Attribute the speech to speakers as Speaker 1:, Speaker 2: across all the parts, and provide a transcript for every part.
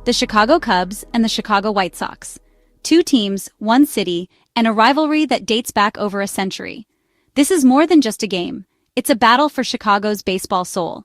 Speaker 1: the Chicago Cubs and the Chicago White Sox. Two teams, one city, and a rivalry that dates back over a century. This is more than just a game. It's a battle for Chicago's baseball soul.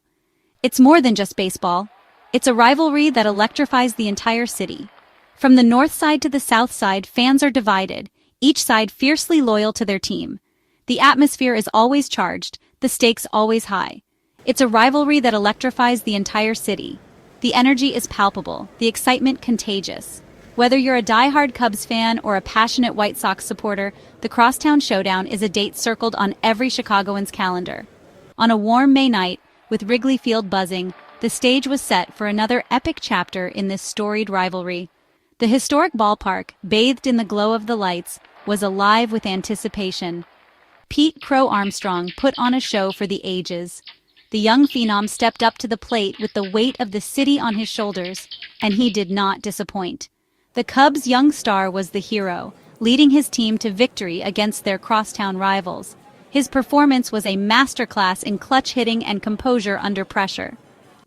Speaker 1: It's more than just baseball. It's a rivalry that electrifies the entire city. From the north side to the south side, fans are divided, each side fiercely loyal to their team. The atmosphere is always charged, the stakes always high. It's a rivalry that electrifies the entire city. The energy is palpable, the excitement contagious. Whether you're a die-hard Cubs fan or a passionate White Sox supporter, the Crosstown Showdown is a date circled on every Chicagoan's calendar. On a warm May night, with Wrigley Field buzzing, the stage was set for another epic chapter in this storied rivalry. The historic ballpark, bathed in the glow of the lights, was alive with anticipation. Pete Crow-Armstrong put on a show for the ages. The young phenom stepped up to the plate with the weight of the city on his shoulders, and he did not disappoint. The Cubs' young star was the hero, leading his team to victory against their crosstown rivals. His performance was a masterclass in clutch hitting and composure under pressure.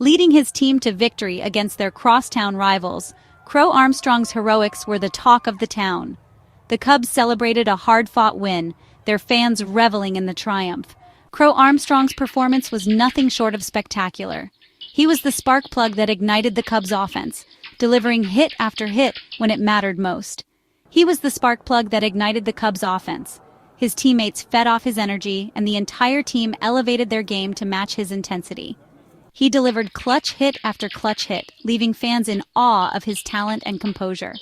Speaker 1: Leading his team to victory against their crosstown rivals, Crow-Armstrong's heroics were the talk of the town. The Cubs celebrated a hard-fought win, their fans reveling in the triumph. Crow-Armstrong's performance was nothing short of spectacular. He was the spark plug that ignited the Cubs' offense, delivering hit after hit when it mattered most. He was the spark plug that ignited the Cubs' offense. His teammates fed off his energy, and the entire team elevated their game to match his intensity. He delivered clutch hit after clutch hit, leaving fans in awe of his talent and composure.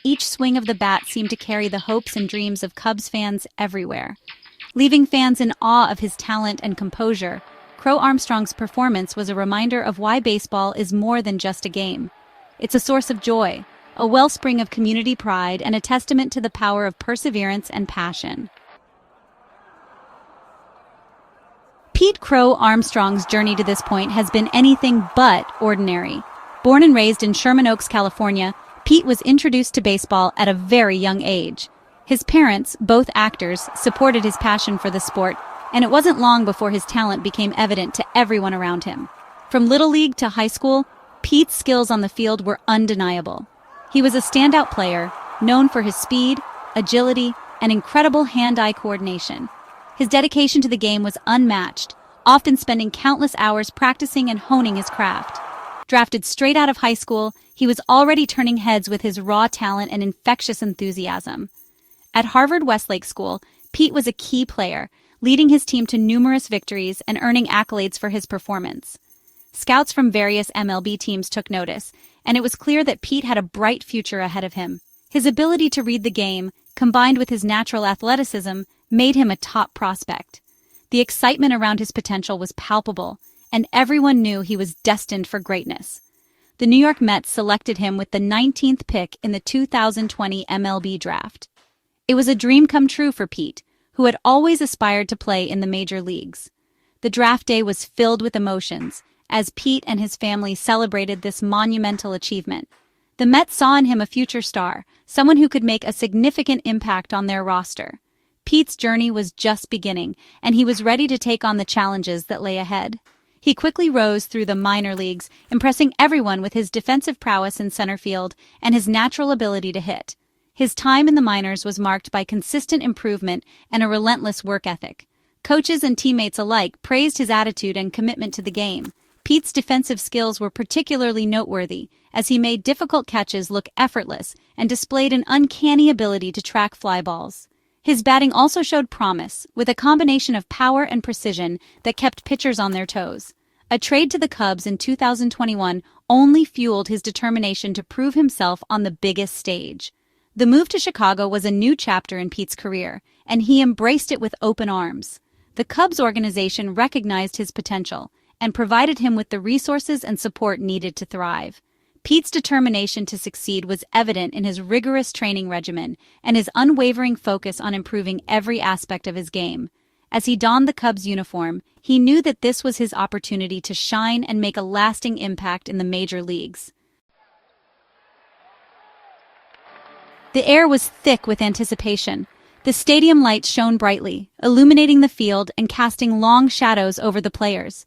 Speaker 1: Each swing of the bat seemed to carry the hopes and dreams of Cubs fans everywhere. Leaving fans in awe of his talent and composure, Crow-Armstrong's performance was a reminder of why baseball is more than just a game. It's a source of joy, a wellspring of community pride, and a testament to the power of perseverance and passion. Pete Crow-Armstrong's journey to this point has been anything but ordinary. Born and raised in Sherman Oaks, California, Pete was introduced to baseball at a very young age. His parents, both actors, supported his passion for the sport, and it wasn't long before his talent became evident to everyone around him. From Little League to high school, Pete's skills on the field were undeniable. He was a standout player, known for his speed, agility, and incredible hand-eye coordination. His dedication to the game was unmatched, often spending countless hours practicing and honing his craft. Drafted straight out of high school, he was already turning heads with his raw talent and infectious enthusiasm. At Harvard Westlake School, Pete was a key player, leading his team to numerous victories and earning accolades for his performance. Scouts from various MLB teams took notice, and it was clear that Pete had a bright future ahead of him. His ability to read the game, combined with his natural athleticism, made him a top prospect. The excitement around his potential was palpable, and everyone knew he was destined for greatness. The New York Mets selected him with the 19th pick in the 2020 MLB draft. It was a dream come true for Pete, who had always aspired to play in the major leagues. The draft day was filled with emotions, as Pete and his family celebrated this monumental achievement. The Mets saw in him a future star, someone who could make a significant impact on their roster. Pete's journey was just beginning, and he was ready to take on the challenges that lay ahead. He quickly rose through the minor leagues, impressing everyone with his defensive prowess in center field and his natural ability to hit. His time in the minors was marked by consistent improvement and a relentless work ethic. Coaches and teammates alike praised his attitude and commitment to the game. Pete's defensive skills were particularly noteworthy, as he made difficult catches look effortless and displayed an uncanny ability to track fly balls. His batting also showed promise, with a combination of power and precision that kept pitchers on their toes. A trade to the Cubs in 2021 only fueled his determination to prove himself on the biggest stage. The move to Chicago was a new chapter in Pete's career, and he embraced it with open arms. The Cubs organization recognized his potential and provided him with the resources and support needed to thrive. Pete's determination to succeed was evident in his rigorous training regimen and his unwavering focus on improving every aspect of his game. As he donned the Cubs uniform, he knew that this was his opportunity to shine and make a lasting impact in the major leagues. The air was thick with anticipation. The stadium lights shone brightly, illuminating the field and casting long shadows over the players.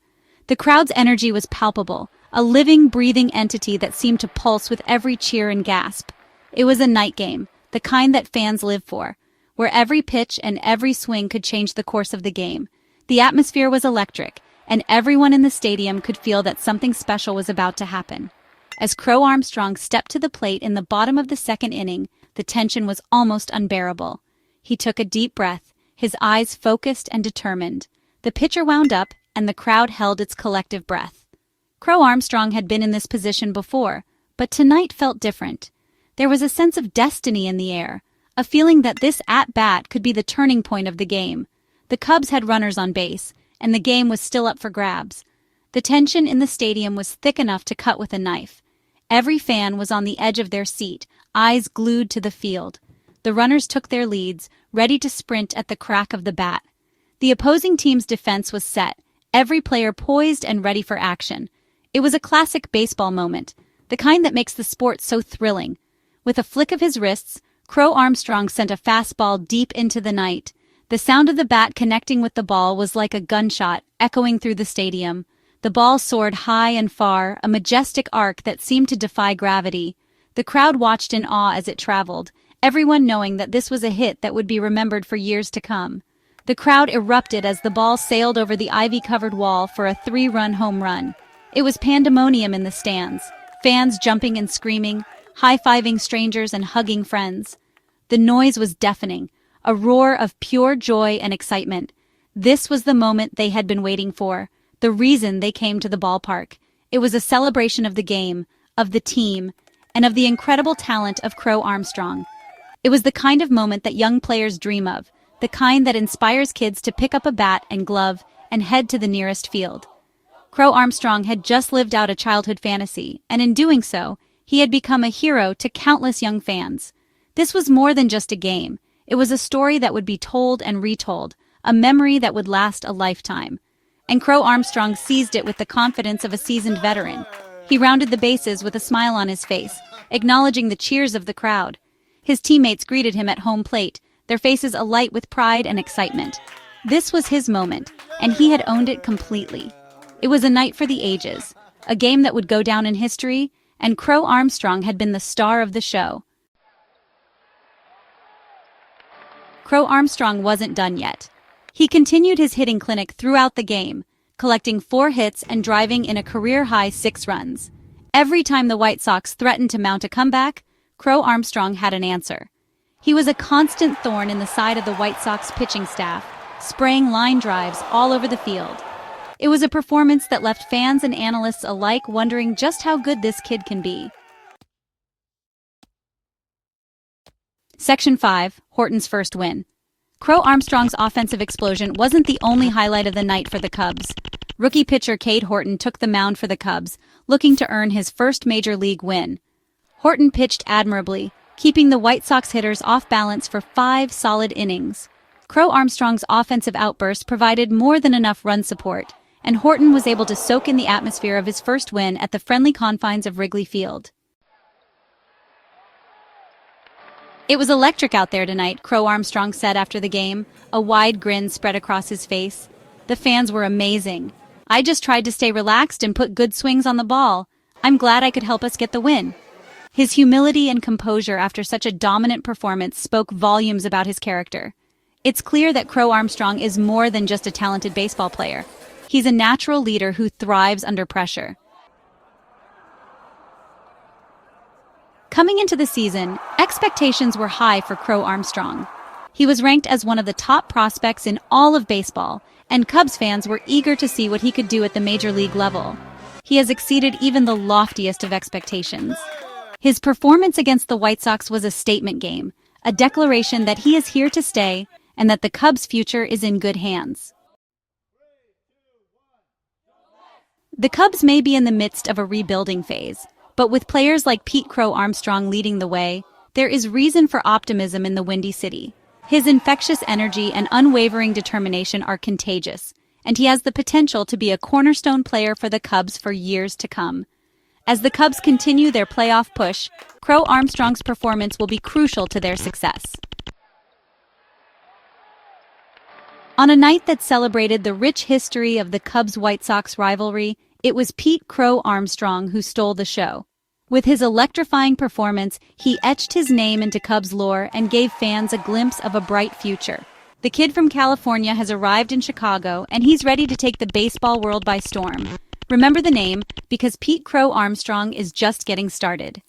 Speaker 1: The crowd's energy was palpable, a living, breathing entity that seemed to pulse with every cheer and gasp. It was a night game, the kind that fans live for, where every pitch and every swing could change the course of the game. The atmosphere was electric, and everyone in the stadium could feel that something special was about to happen. As Crow-Armstrong stepped to the plate in the bottom of the second inning, the tension was almost unbearable. He took a deep breath, his eyes focused and determined. The pitcher wound up, and the crowd held its collective breath. Crow-Armstrong had been in this position before, but tonight felt different. There was a sense of destiny in the air, a feeling that this at-bat could be the turning point of the game. The Cubs had runners on base, and the game was still up for grabs. The tension in the stadium was thick enough to cut with a knife. Every fan was on the edge of their seat, eyes glued to the field. The runners took their leads, ready to sprint at the crack of the bat. The opposing team's defense was set, every player poised and ready for action. It was a classic baseball moment, the kind that makes the sport so thrilling. With a flick of his wrists, Crow-Armstrong sent a fastball deep into the night. The sound of the bat connecting with the ball was like a gunshot, echoing through the stadium. The ball soared high and far, a majestic arc that seemed to defy gravity. The crowd watched in awe as it traveled, everyone knowing that this was a hit that would be remembered for years to come. The crowd erupted as the ball sailed over the ivy-covered wall for a 3-run home run. It was pandemonium in the stands, fans jumping and screaming, high-fiving strangers and hugging friends. The noise was deafening, a roar of pure joy and excitement. This was the moment they had been waiting for, the reason they came to the ballpark. It was a celebration of the game, of the team, and of the incredible talent of Crow-Armstrong. It was the kind of moment that young players dream of, the kind that inspires kids to pick up a bat and glove and head to the nearest field. Crow-Armstrong had just lived out a childhood fantasy, and in doing so, he had become a hero to countless young fans. This was more than just a game. It was a story that would be told and retold, a memory that would last a lifetime. And Crow-Armstrong seized it with the confidence of a seasoned veteran. He rounded the bases with a smile on his face, acknowledging the cheers of the crowd. His teammates greeted him at home plate, their faces alight with pride and excitement. This was his moment, and he had owned it completely. It was a night for the ages, a game that would go down in history, and Crow-Armstrong had been the star of the show. Crow-Armstrong wasn't done yet. He continued his hitting clinic throughout the game, collecting 4 hits and driving in a career-high 6 runs. Every time the White Sox threatened to mount a comeback, Crow-Armstrong had an answer. He was a constant thorn in the side of the White Sox pitching staff, spraying line drives all over the field. It was a performance that left fans and analysts alike wondering just how good this kid can be. Section 5, Horton's first win. Crow-Armstrong's offensive explosion wasn't the only highlight of the night for the Cubs. Rookie pitcher Cade Horton took the mound for the Cubs, looking to earn his first major league win. Horton pitched admirably, keeping the White Sox hitters off balance for 5 solid innings. Crow-Armstrong's offensive outburst provided more than enough run support, and Horton was able to soak in the atmosphere of his first win at the friendly confines of Wrigley Field. "It was electric out there tonight," Crow-Armstrong said after the game, a wide grin spread across his face. "The fans were amazing. I just tried to stay relaxed and put good swings on the ball. I'm glad I could help us get the win." His humility and composure after such a dominant performance spoke volumes about his character. It's clear that Crow-Armstrong is more than just a talented baseball player. He's a natural leader who thrives under pressure. Coming into the season, expectations were high for Crow-Armstrong. He was ranked as one of the top prospects in all of baseball, and Cubs fans were eager to see what he could do at the major league level. He has exceeded even the loftiest of expectations. His performance against the White Sox was a statement game, a declaration that he is here to stay and that the Cubs' future is in good hands. The Cubs may be in the midst of a rebuilding phase, but with players like Pete Crow-Armstrong leading the way, there is reason for optimism in the Windy City. His infectious energy and unwavering determination are contagious, and he has the potential to be a cornerstone player for the Cubs for years to come. As the Cubs continue their playoff push, Crow-Armstrong's performance will be crucial to their success. On a night that celebrated the rich history of the Cubs-White Sox rivalry, it was Pete Crow-Armstrong who stole the show. With his electrifying performance, he etched his name into Cubs lore and gave fans a glimpse of a bright future. The kid from California has arrived in Chicago, and he's ready to take the baseball world by storm. Remember the name, because Pete Crow-Armstrong is just getting started.